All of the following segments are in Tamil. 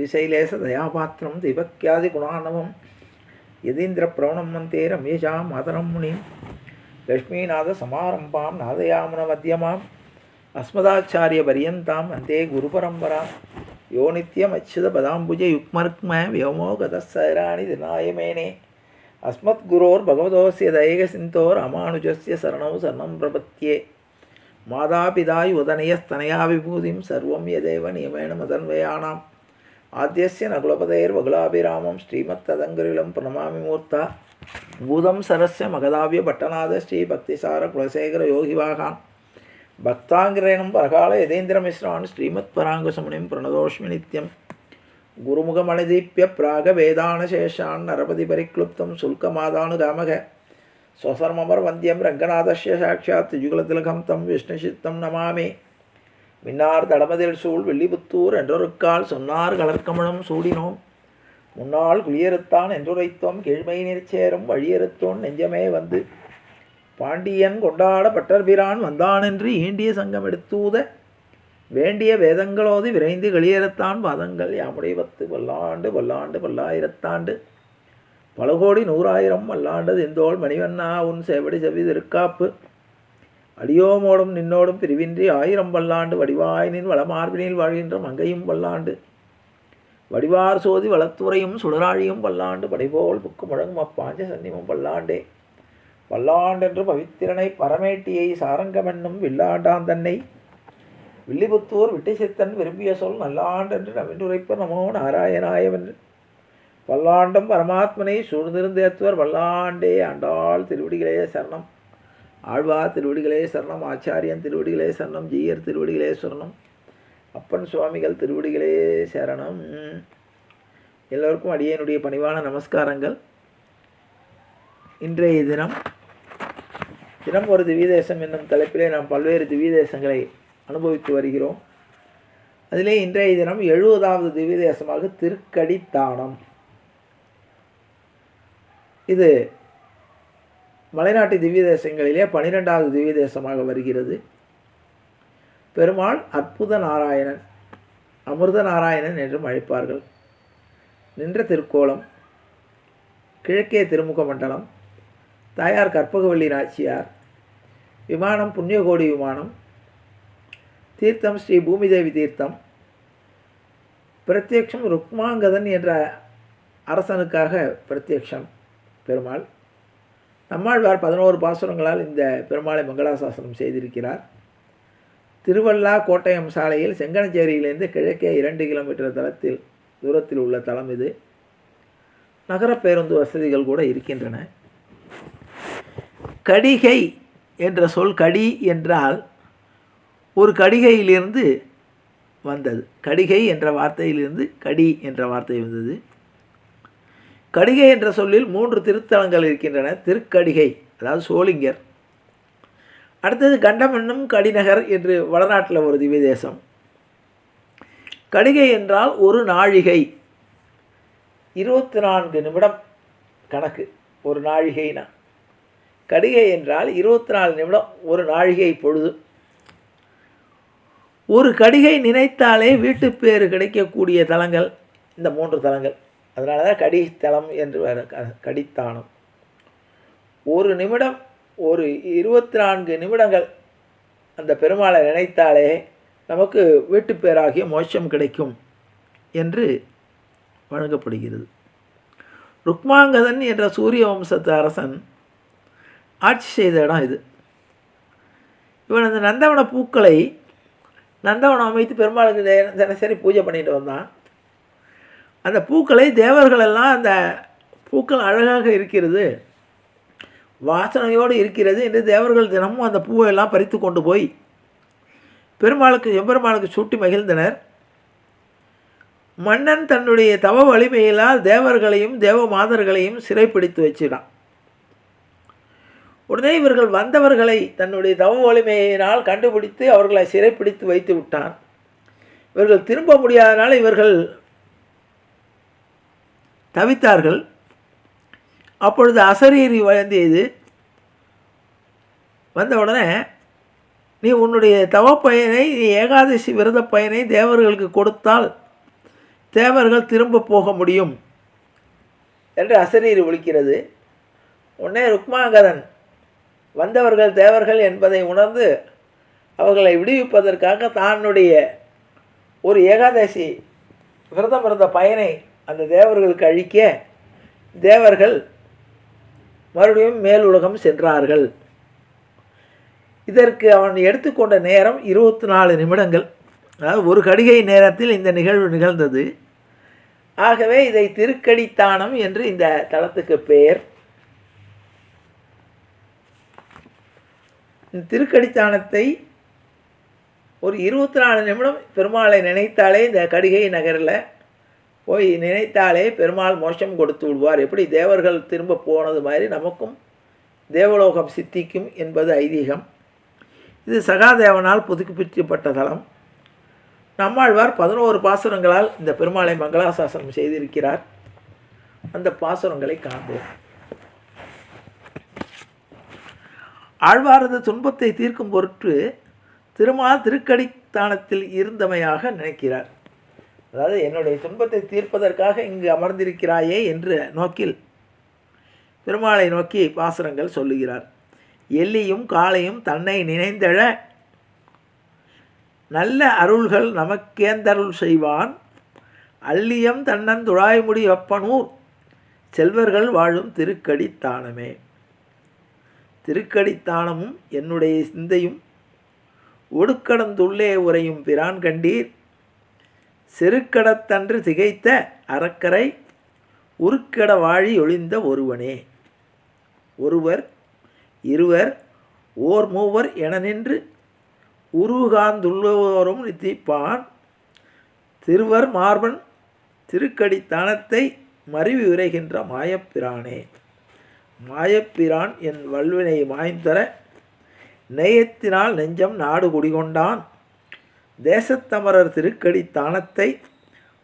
ஸ்ரீசைலேச தயாபாத்திரம் தீபக்யாதி குணாணவம் யதீந்திர பிரவணம் வந்தே ரமேஷாம் மாதரம் முனிம் லக்ஷ்மீநாத சமாரம்பாம் நாதயாமுன மத்தியமாம் அஸ்மதாச்சாரிய பரியந்தாம் வந்தே குரு பரம்பராம் யோ நித்யம் அச்சுத பதாம்புஜ யுக்மருக்ம வியோமோ கதசராணி தினாயமேனே அஸ்மத் குரோர் பகவதோஸ்ய தயக சிந்தோ ராமானுஜஸ்ய சரணௌ சரணம் பிரபத்யே மாதாபிதாய் உதனயஸ்தனயா விபூதிம் சர்வம் யதேவ நியமேன மதன்வயானாம் ஆத்யஸ்ய நகுலபதேர் வகுலாபிராமம் ஸ்ரீமத் ததங்கரிலம் பிரணமாமி மூர்த்தா பூதம் சரஸ்ய மகதாவிய பட்டநாத ஸ்ரீ பக்திசார குலசேகர யோகிவாகான் பக்தாங்கிரேணம் பரகால யதேந்திரமிஸ்ரான் ஸ்ரீமத் பராங்குசமுனிம் பிரணதோஷ்மி நித்யம் குருமுகமணிதீப்ய பிராக வேதானசேஷான் நரபதி பரிக்ளுப்தம் சுல்கமாதானுகாமக ஸ்வசர்மமர் வந்தியம் ரங்கநாதஸ்ய சாட்சாத் யுகுலதிலகம் தம் விஷ்ணுசித்தம் நமாமே மின்னார் தடமதில் சூழ் வெள்ளிபுத்தூர் என்றொருக்கால் சொன்னார் கலர்க்கமலம் சூடினோம் முன்னாள் குளியறுத்தான் என்றுரைத்தோம் கீழ்மை நிற்சேரும் வழியறுத்தோன் நெஞ்சமே வந்து பாண்டியன் கொண்டாட பட்டர்பிரான் வந்தானென்று ஈண்டிய சங்கம் எடுத்தூத வேண்டிய வேதங்களோது விரைந்து களியறுத்தான் பாதங்கள் யாமுடைய 10 பல்லாண்டு பல்லாண்டு பல்லாயிரத்தாண்டு பல கோடி 100,000 மல்லாண்டு திந்தோள் மணிவண்ணா உன் செவடி செவி திருக்காப்பு அடியோமோடும் நின்னோடும் பிரிவின்றி 1000 பல்லாண்டு வடிவாயினின் வளமார்பினில் வாழ்கின்ற மங்கையும் பல்லாண்டு வடிவார் சோதி வளத்துறையும் சுடராழியும் பல்லாண்டு படைபோல் புக்கு முழங்கும் அப்பாஞ்ச சன்னிமும் பல்லாண்டே பல்லாண்டென்று பவித்திரனை பரமேட்டியை சாரங்கமென்னும் வில்லாண்டான் தன்னை வில்லிபுத்தூர் விட்டிசித்தன் விரும்பிய சொல் நல்லாண்டென்று நவின்றுரைப்பர் நமோ நாராயணாயவென்று பல்லாண்டும் பரமாத்மனை சூழ்ந்திருந்தேத்துவர் வல்லாண்டே ஆண்டாள் திருவடிகளே சரணம் ஆழ்வார் திருவடிகளே சரணம் ஆச்சாரியன் திருவடிகளே சரணம் ஜீயர் திருவடிகளே சரணம் அப்பன் சுவாமிகள் திருவடிகளே சரணம். எல்லோருக்கும் அடியனுடைய பணிவான நமஸ்காரங்கள். இன்றைய தினம் ஒரு திவ்யதேசம் என்னும் தலைப்பிலே நாம் பல்வேறு திவ்யதேசங்களை அனுபவித்து வருகிறோம். அதிலே இன்றைய தினம் 70வது திவ்யதேசமாக திருக்கடித்தானம். இது மலைநாட்டு திவ்யதேசங்களிலே 12வது திவ்யதேசமாக வருகிறது. பெருமாள் அற்புத நாராயணன், அமிர்த நாராயணன் என்றும் அழைப்பார்கள். நின்ற திருக்கோலம், கிழக்கே திருமுக மண்டலம், தாயார் கற்பகவல்லி நாச்சியார், விமானம் புண்ணியகோடி விமானம், தீர்த்தம் ஸ்ரீ பூமிதேவி தீர்த்தம், பிரத்யக்ஷம் ருக்மாங்கதன் என்ற அரசனுக்காக பிரத்யக்ஷம் பெருமாள். நம்மாழ்வார் 11 பாசுரங்களால் இந்த பெருமாளை மங்களாசாசனம் செய்திருக்கிறார். திருவள்ளா கோட்டயம் சாலையில் செங்கனச்சேரியிலிருந்து கிழக்கே 2 கிலோமீட்டர் தூரத்தில் உள்ள தலம் இது. நகர பேருந்து வசதிகள் கூட இருக்கின்றன. கடிகை என்ற சொல், கடி என்றால் ஒரு கடிகையிலிருந்து வந்தது. கடிகை என்ற வார்த்தையிலிருந்து கடி என்ற வார்த்தை வந்தது. கடிகை என்ற சொல்லில் 3 திருத்தலங்கள் இருக்கின்றன. திருக்கடிகை அதாவது சோளிங்கர், அடுத்தது கண்டம் என்னும் கடிநகர் என்று வடநாட்டில் ஒரு திவ்யதேசம். கடிகை என்றால் ஒரு நாழிகை, 24 நிமிடம் கணக்கு ஒரு நாழிகைனா. கடிகை என்றால் 24 நிமிடம் ஒரு நாழிகை பொழுது. ஒரு கடிகை நினைத்தாலே வீட்டு பேறு கிடைக்கக்கூடிய தலங்கள் இந்த 3 தலங்கள். அதனால தான் கடித்தலம் என்று கடித்தானம். ஒரு நிமிடம், ஒரு 24 நிமிடங்கள் அந்த பெருமாளை நினைத்தாலே நமக்கு வீட்டு பேராகிய மோட்சம் கிடைக்கும் என்று வழங்கப்படுகிறது. ருக்மாங்கதன் என்ற சூரிய வம்சத்து அரசன் ஆட்சி செய்த இடம் இது. இவன் அந்த நந்தவன பூக்களை நந்தவனம் அமைத்து பெருமாளுக்கு தினசரி பூஜை பண்ணிட்டு வந்தான். அந்த பூக்களை தேவர்களெல்லாம், அந்த பூக்கள் அழகாக இருக்கிறது, வாசனையோடு இருக்கிறது என்று தேவர்கள் தினமும் அந்த பூவையெல்லாம் பறித்து கொண்டு போய் எம்பெருமாளுக்கு சூட்டி மகிழ்ந்தனர். மன்னன் தன்னுடைய தவ வலிமையினால் தேவர்களையும் தேவ மாதர்களையும் சிறைப்பிடித்து வச்சிடான். உடனே இவர்கள் வந்தவர்களை தன்னுடைய தவ வலிமையினால் கண்டுபிடித்து அவர்களை சிறைப்பிடித்து வைத்து விட்டான். இவர்கள் திரும்ப முடியாதனால் இவர்கள் தவித்தார்கள். அப்பொழுது அசரீரி வந்தியது வந்த உடனே, நீ உன்னுடைய தவ பயனை, நீ ஏகாதசி விரத பயனை தேவர்களுக்கு கொடுத்தால் தேவர்கள் திரும்ப போக முடியும் என்று அசரீர் ஒலிக்கிறது. உடனே ருக்மாங்கதன் வந்தவர்கள் தேவர்கள் என்பதை உணர்ந்து அவர்களை விடுவிப்பதற்காக தன்னுடைய ஒரு ஏகாதசி விரதம் இருந்த பயனை அந்த தேவர்களுக்கு அழிக்க தேவர்கள் மறுபடியும் மேலுலகம் சென்றார்கள். இதற்கு அவன் எடுத்துக்கொண்ட நேரம் 24 நிமிடங்கள். அதாவது ஒரு கடிகை நேரத்தில் இந்த நிகழ்வு நிகழ்ந்தது. ஆகவே இதை திருக்கடித்தானம் என்று இந்த தலத்துக்கு பெயர். இந்த திருக்கடித்தானத்தை ஒரு 24 நிமிடம் பெருமாளை நினைத்தாலே இந்த கடிகை நகரில் போய் நினைத்தாலே பெருமாள் மோட்சம் கொடுத்து விடுவார். எப்படி தேவர்கள் திரும்ப போனது மாதிரி நமக்கும் தேவலோகம் சித்திக்கும் என்பது ஐதீகம். இது சகாதேவனால் புதுப்பிக்கப்பட்ட தலம். நம்மாழ்வார் 11 பாசுரங்களால் இந்த பெருமாளை மங்களாசாசனம் செய்திருக்கிறார். அந்த பாசுரங்களை காண்போம். ஆழ்வாரது துன்பத்தை தீர்க்கும் பொருட்டு திருமால் திருக்கடித்தானத்தில் இருந்தமையாக நினைக்கிறார். அதாவது என்னுடைய துன்பத்தை தீர்ப்பதற்காக இங்கு அமர்ந்திருக்கிறாயே என்ற நோக்கில் பெருமாளை நோக்கி பாசுரங்கள் சொல்லுகிறார். எல்லியும் காளையும் தன்னை நினைந்தழ நல்ல அருள்கள் நமக்கேந்தருள் செய்வான் அள்ளியம் தன்னன் துழாய்முடி அப்பனூர் செல்வர்கள் வாழும் திருக்கடித்தானமே. திருக்கடித்தானமும் என்னுடைய சிந்தையும் ஒடுக்கடந்துள்ளே உரையும் பிரான் கண்டீர் செருக்கடத்தன்று திகைத்த அறக்கரை உருக்கட வாழி ஒளிந்த ஒருவனே. ஒருவர் இருவர் ஓர் மூவர் என நின்று உருகாந்துள்ளோரும் நித்திப்பான் திருவர் மார்பன் திருக்கடித்தானத்தை மருவி உரைகின்ற மாயப்பிரானே. மாயப்பிரான் என் வல்வினை மாய்ந்தர நேயத்தினால் நெஞ்சம் நாடு குடிகொண்டான் தேசத்தமரர் திருக்கடித்தானத்தை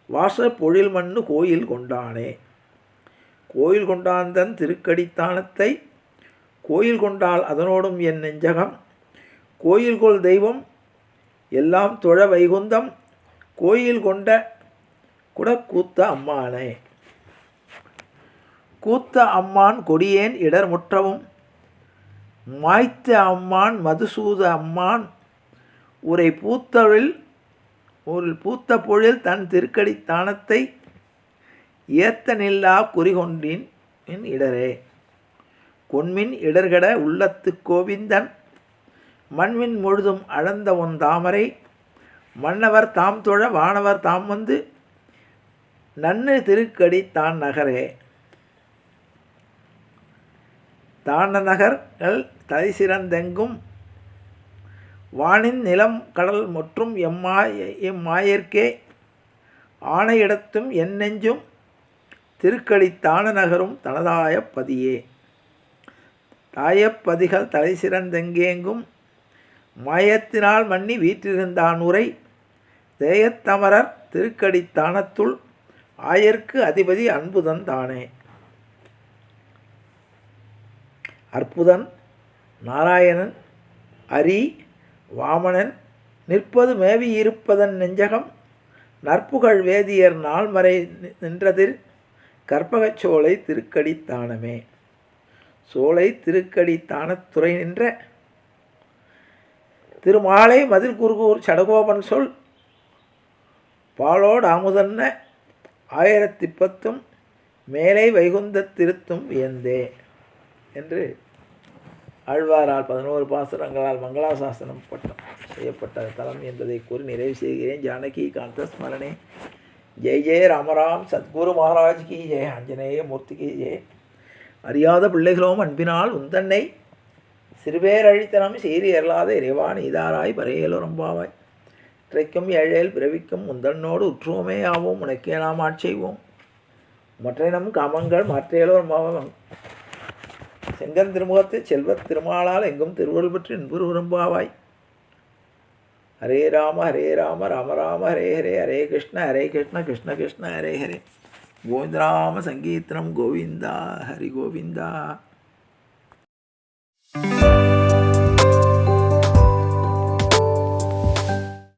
வாச பொழில் மண்ணு கோயில் கொண்டானே. கோயில் கொண்டாந்தன் திருக்கடித்தானத்தை கோயில் கொண்டால் அதனோடும் என் நெஞ்சகம் கோயில் கொள் தெய்வம் எல்லாம் தொழ வைகுந்தம் கோயில் கொண்ட குடக்கூத்த அம்மானே. கூத்த அம்மான் கொடியேன் இடர் முற்றவும் மாய்த்த அம்மான் மதுசூத அம்மான் உரை பூத்தொழில் ஒரு பூத்த பொழில் தன் திருக்கடித்தானத்தை ஏத்த நில்லா குறிகொண்டின் இடரே. கொன்மின் இடர்கட உள்ளத்து கோவிந்தன் மண்மின் முழுதும் அழந்த ஒன் தாமரை மன்னவர் தாம் தொழ வானவர் தாம் வந்து நன்னு திருக்கடி தான் நகரே. தான நகர்கள் தலை சிறந்தெங்கும் வானின் நிலம் கடல் மற்றும் எம்மாயர்க்கே ஆணையிடத்தும் என் நெஞ்சும் திருக்கடித்தான நகரும் தனதாய பதியே. தாயப்பதிகள் தலை சிறந்தெங்கேங்கும் மாயத்தினால் மன்னி வீற்றிருந்தான் உரை தேயத்தமரர் திருக்கடித்தானத்துள் ஆயர்க்கு அதிபதி அன்புதன் தானே. அற்புதன் நாராயணன் அரி வாமனன் நிற்பது மேவி இருப்பதன் நெஞ்சகம் நற்புகழ் வேதியர் நாள்மறை நின்றதில் கற்பகச் சோலை திருக்கடித்தானமே. சோலை திருக்கடித்தானத்துறை நின்ற திருமாலை மதில் குருகூர் சடகோபன் சொல் பாலோடு அமுதன்ன 1010 மேலை வைகுந்த திருத்தும் வியந்தே என்று ஆழ்வாரால் 11 பாசுரங்களால் மங்களாசாசனம் செய்யப்பட்ட தலம் என்பதை கூறி நிறைவு செய்கிறேன். ஜானகி காந்த ஸ்மரணே. ஜெய் ஜெய ராமராம் சத்குரு மகாராஜ் கி ஜெய் ஆஞ்சநேய மூர்த்திக்கு ஜெய். அறியாத பிள்ளைகளோம் அன்பினால் உந்தன்னை சிறுபேரழித்தனம் சீறி அருளாத இறைவான் இதாராய் பரையலுரம்பாவாய் இற்றைக்கும் ஏழேல் பிறவிக்கும் முந்தன்னோடு உற்றுவோமே ஆவோம் உனக்கே நாம் ஆட்செய்வோம் மற்றைனம் காமங்கள் மாற்றேலோரம்பாவம் செங்கன் திருமுகத்து செல்வத் திருமாலால் எங்கும் திருவருள் பெற்று என்புரு விரும்பாவாய். ஹரே ராம ராம ராம ஹரே ஹரே ஹரே கிருஷ்ண கிருஷ்ண கிருஷ்ண ஹரே ஹரே கோவிந்தராம சங்கீர்த்தனம் கோவிந்தா ஹரி கோவிந்தா.